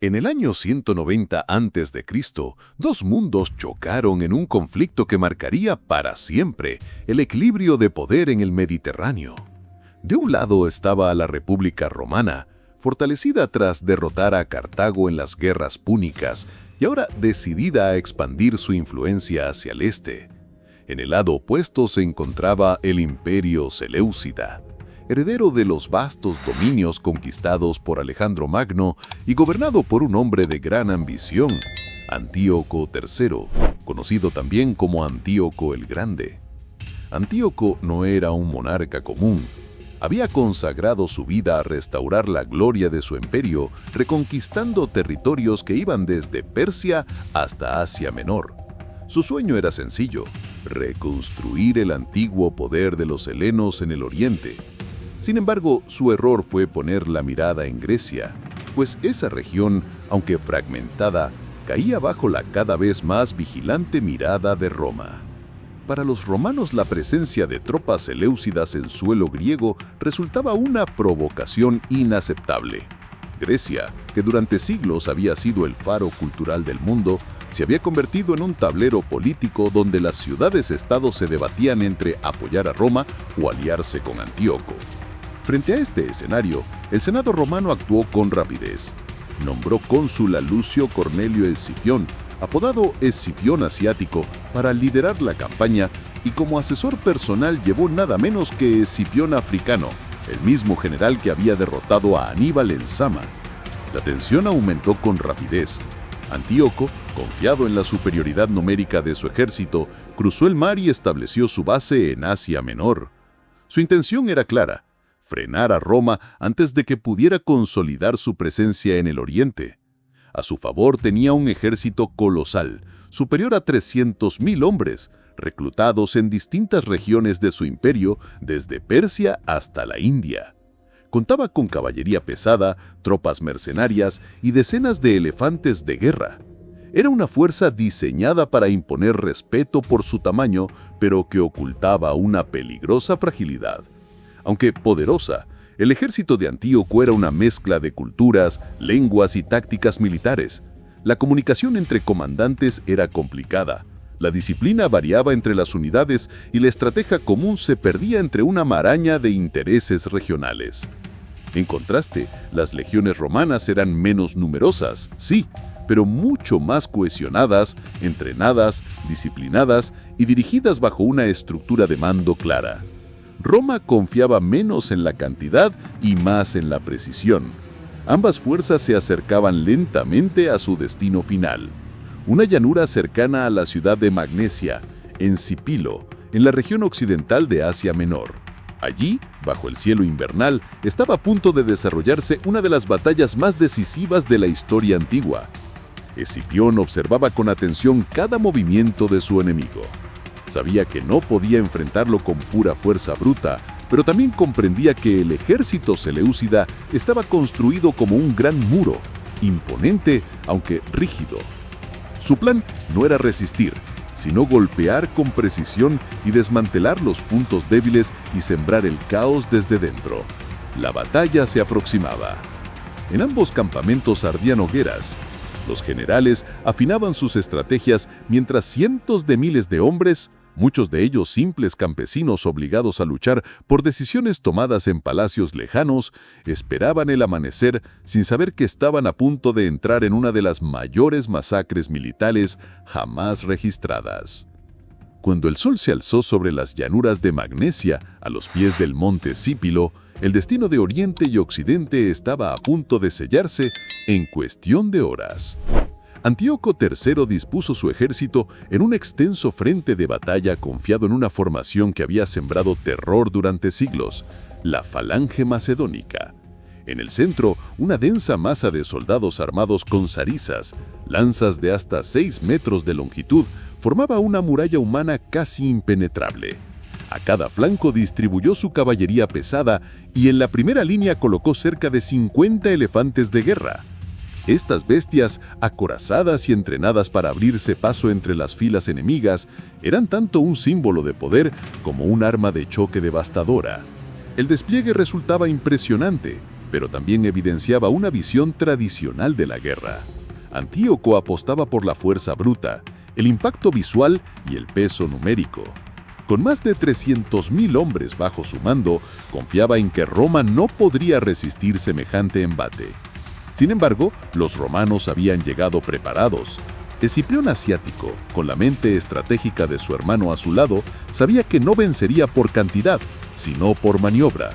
En el año 190 a.C., dos mundos chocaron en un conflicto que marcaría para siempre el equilibrio de poder en el Mediterráneo. De un lado estaba la República Romana, fortalecida tras derrotar a Cartago en las guerras púnicas y ahora decidida a expandir su influencia hacia el este. En el lado opuesto se encontraba el Imperio Seleucida, heredero de los vastos dominios conquistados por Alejandro Magno y gobernado por un hombre de gran ambición, Antíoco III, conocido también como Antíoco el Grande. Antíoco no era un monarca común. Había consagrado su vida a restaurar la gloria de su imperio, reconquistando territorios que iban desde Persia hasta Asia Menor. Su sueño era sencillo: reconstruir el antiguo poder de los helenos en el oriente. Sin embargo, su error fue poner la mirada en Grecia, pues esa región, aunque fragmentada, caía bajo la cada vez más vigilante mirada de Roma. Para los romanos, la presencia de tropas seleucidas en suelo griego resultaba una provocación inaceptable. Grecia, que durante siglos había sido el faro cultural del mundo, se había convertido en un tablero político donde las ciudades-estado se debatían entre apoyar a Roma o aliarse con Antíoco. Frente a este escenario, el Senado romano actuó con rapidez. Nombró cónsul a Lucio Cornelio Escipión, apodado Escipión Asiático, para liderar la campaña, y como asesor personal llevó nada menos que Escipión Africano, el mismo general que había derrotado a Aníbal en Sama. La tensión aumentó con rapidez. Antíoco, confiado en la superioridad numérica de su ejército, cruzó el mar y estableció su base en Asia Menor. Su intención era clara: frenar a Roma antes de que pudiera consolidar su presencia en el oriente. A su favor tenía un ejército colosal, superior a 300.000 hombres, reclutados en distintas regiones de su imperio, desde Persia hasta la India. Contaba con caballería pesada, tropas mercenarias y decenas de elefantes de guerra. Era una fuerza diseñada para imponer respeto por su tamaño, pero que ocultaba una peligrosa fragilidad. Aunque poderosa, el ejército de Antíoco era una mezcla de culturas, lenguas y tácticas militares. La comunicación entre comandantes era complicada, la disciplina variaba entre las unidades y la estrategia común se perdía entre una maraña de intereses regionales. En contraste, las legiones romanas eran menos numerosas, sí, pero mucho más cohesionadas, entrenadas, disciplinadas y dirigidas bajo una estructura de mando clara. Roma confiaba menos en la cantidad y más en la precisión. Ambas fuerzas se acercaban lentamente a su destino final, una llanura cercana a la ciudad de Magnesia, en Cipilo, en la región occidental de Asia Menor. Allí, bajo el cielo invernal, estaba a punto de desarrollarse una de las batallas más decisivas de la historia antigua. Escipión observaba con atención cada movimiento de su enemigo. Sabía que no podía enfrentarlo con pura fuerza bruta, pero también comprendía que el ejército seleucida estaba construido como un gran muro, imponente aunque rígido. Su plan no era resistir, sino golpear con precisión y desmantelar los puntos débiles y sembrar el caos desde dentro. La batalla se aproximaba. En ambos campamentos ardían hogueras. Los generales afinaban sus estrategias mientras cientos de miles de hombres, muchos de ellos simples campesinos obligados a luchar por decisiones tomadas en palacios lejanos, esperaban el amanecer sin saber que estaban a punto de entrar en una de las mayores masacres militares jamás registradas. Cuando el sol se alzó sobre las llanuras de Magnesia, a los pies del monte Cipilo, el destino de Oriente y Occidente estaba a punto de sellarse en cuestión de horas. Antíoco III dispuso su ejército en un extenso frente de batalla confiado en una formación que había sembrado terror durante siglos, la Falange Macedónica. En el centro, una densa masa de soldados armados con zarizas, lanzas de hasta 6 metros de longitud, formaba una muralla humana casi impenetrable. A cada flanco distribuyó su caballería pesada y en la primera línea colocó cerca de 50 elefantes de guerra. Estas bestias, acorazadas y entrenadas para abrirse paso entre las filas enemigas, eran tanto un símbolo de poder como un arma de choque devastadora. El despliegue resultaba impresionante. pero también evidenciaba una visión tradicional de la guerra. Antíoco apostaba por la fuerza bruta, el impacto visual y el peso numérico. Con más de 300.000 hombres bajo su mando, confiaba en que Roma no podría resistir semejante embate. Sin embargo, los romanos habían llegado preparados. Escipión Asiático, con la mente estratégica de su hermano a su lado, sabía que no vencería por cantidad, sino por maniobra.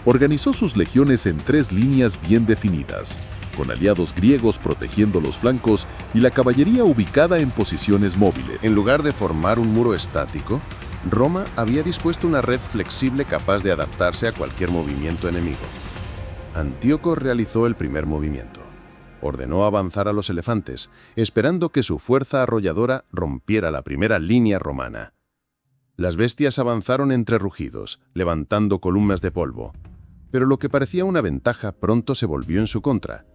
Organizó sus legiones en 3 líneas bien definidas, con aliados griegos protegiendo los flancos y la caballería ubicada en posiciones móviles. En lugar de formar un muro estático, Roma había dispuesto una red flexible capaz de adaptarse a cualquier movimiento enemigo. Antíoco realizó el primer movimiento. Ordenó avanzar a los elefantes, esperando que su fuerza arrolladora rompiera la primera línea romana. Las bestias avanzaron entre rugidos, levantando columnas de polvo. Pero lo que parecía una ventaja pronto se volvió en su contra.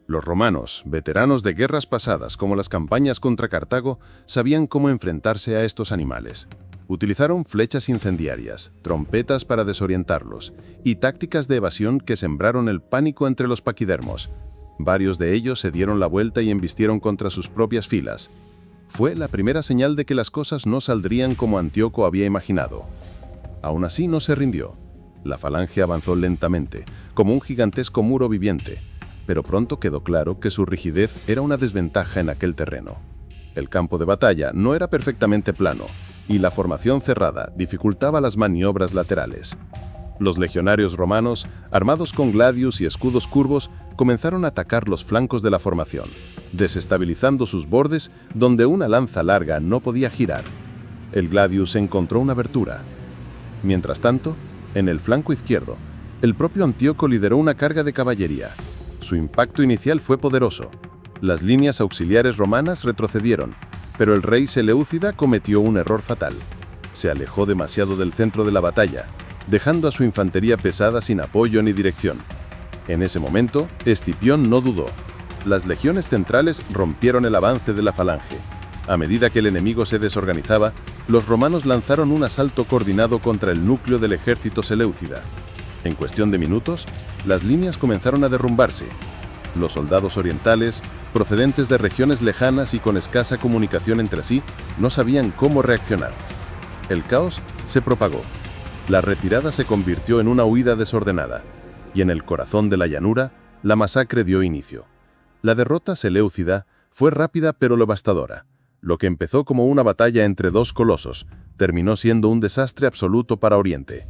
Los romanos, veteranos de guerras pasadas como las campañas contra Cartago, sabían cómo enfrentarse a estos animales. Utilizaron flechas incendiarias, trompetas para desorientarlos y tácticas de evasión que sembraron el pánico entre los paquidermos. Varios de ellos se dieron la vuelta y embistieron contra sus propias filas. Fue la primera señal de que las cosas no saldrían como Antíoco había imaginado. Aún así no se rindió. La falange avanzó lentamente, como un gigantesco muro viviente, pero pronto quedó claro que su rigidez era una desventaja en aquel terreno. El campo de batalla no era perfectamente plano, y la formación cerrada dificultaba las maniobras laterales. Los legionarios romanos, armados con gladius y escudos curvos, comenzaron a atacar los flancos de la formación, desestabilizando sus bordes donde una lanza larga no podía girar. El gladius encontró una abertura. Mientras tanto, en el flanco izquierdo, el propio Antíoco lideró una carga de caballería. Su impacto inicial fue poderoso. Las líneas auxiliares romanas retrocedieron, pero el rey Seleucida cometió un error fatal. Se alejó demasiado del centro de la batalla, dejando a su infantería pesada sin apoyo ni dirección. En ese momento, Escipión no dudó. Las legiones centrales rompieron el avance de la falange. A medida que el enemigo se desorganizaba, los romanos lanzaron un asalto coordinado contra el núcleo del ejército seleucida. En cuestión de minutos, las líneas comenzaron a derrumbarse. Los soldados orientales, procedentes de regiones lejanas y con escasa comunicación entre sí, no sabían cómo reaccionar. El caos se propagó. La retirada se convirtió en una huida desordenada, y en el corazón de la llanura, la masacre dio inicio. La derrota seleucida fue rápida pero devastadora. Lo que empezó como una batalla entre dos colosos, terminó siendo un desastre absoluto para Oriente.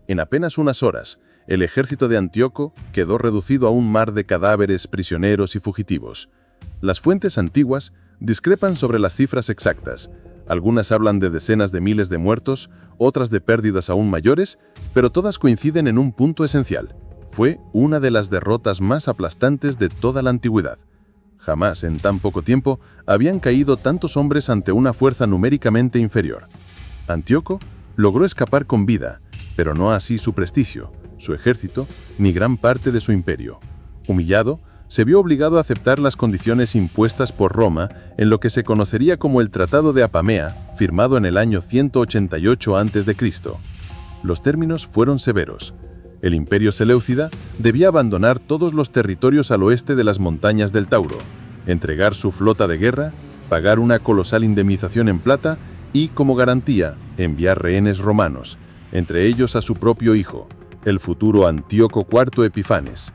En apenas unas horas, el ejército de Antíoco quedó reducido a un mar de cadáveres, prisioneros y fugitivos. Las fuentes antiguas discrepan sobre las cifras exactas. Algunas hablan de decenas de miles de muertos, otras de pérdidas aún mayores, pero todas coinciden en un punto esencial. Fue una de las derrotas más aplastantes de toda la antigüedad. Jamás en tan poco tiempo habían caído tantos hombres ante una fuerza numéricamente inferior. Antíoco logró escapar con vida, pero no así su prestigio, su ejército, ni gran parte de su imperio. Humillado, se vio obligado a aceptar las condiciones impuestas por Roma en lo que se conocería como el Tratado de Apamea, firmado en el año 188 a.C. Los términos fueron severos. El imperio seleucida debía abandonar todos los territorios al oeste de las montañas del Tauro, entregar su flota de guerra, pagar una colosal indemnización en plata y, como garantía, enviar rehenes romanos, entre ellos a su propio hijo, el futuro Antíoco IV Epifanes.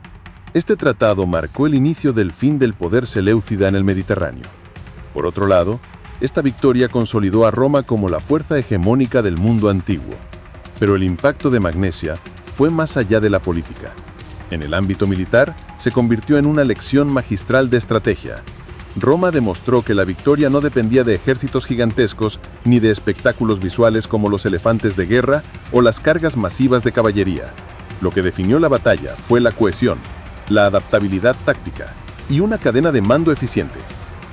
Este tratado marcó el inicio del fin del poder seleucida en el Mediterráneo. Por otro lado, esta victoria consolidó a Roma como la fuerza hegemónica del mundo antiguo. Pero el impacto de Magnesia fue más allá de la política. En el ámbito militar, se convirtió en una lección magistral de estrategia. Roma demostró que la victoria no dependía de ejércitos gigantescos ni de espectáculos visuales como los elefantes de guerra o las cargas masivas de caballería. Lo que definió la batalla fue la cohesión, la adaptabilidad táctica y una cadena de mando eficiente.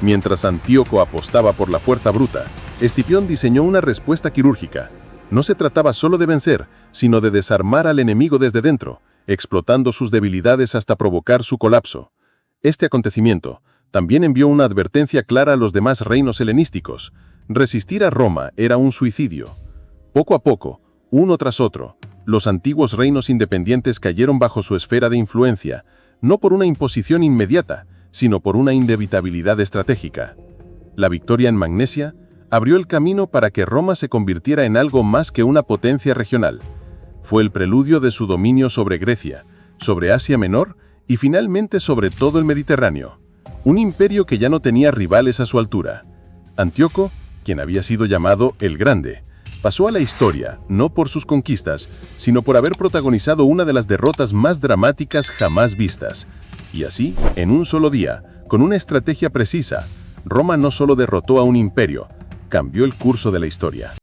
Mientras Antíoco apostaba por la fuerza bruta, Escipión diseñó una respuesta quirúrgica. No se trataba solo de vencer, sino de desarmar al enemigo desde dentro, explotando sus debilidades hasta provocar su colapso. Este acontecimiento también envió una advertencia clara a los demás reinos helenísticos. Resistir a Roma era un suicidio. Poco a poco, uno tras otro, Los antiguos reinos independientes cayeron bajo su esfera de influencia, no por una imposición inmediata, sino por una inevitabilidad estratégica. La victoria en Magnesia abrió el camino para que Roma se convirtiera en algo más que una potencia regional. Fue el preludio de su dominio sobre Grecia, sobre Asia Menor y finalmente sobre todo el Mediterráneo. Un imperio que ya no tenía rivales a su altura. Antíoco, quien había sido llamado el Grande, pasó a la historia no por sus conquistas, sino por haber protagonizado una de las derrotas más dramáticas jamás vistas. Y así, en un solo día, con una estrategia precisa, Roma no solo derrotó a un imperio, cambió el curso de la historia.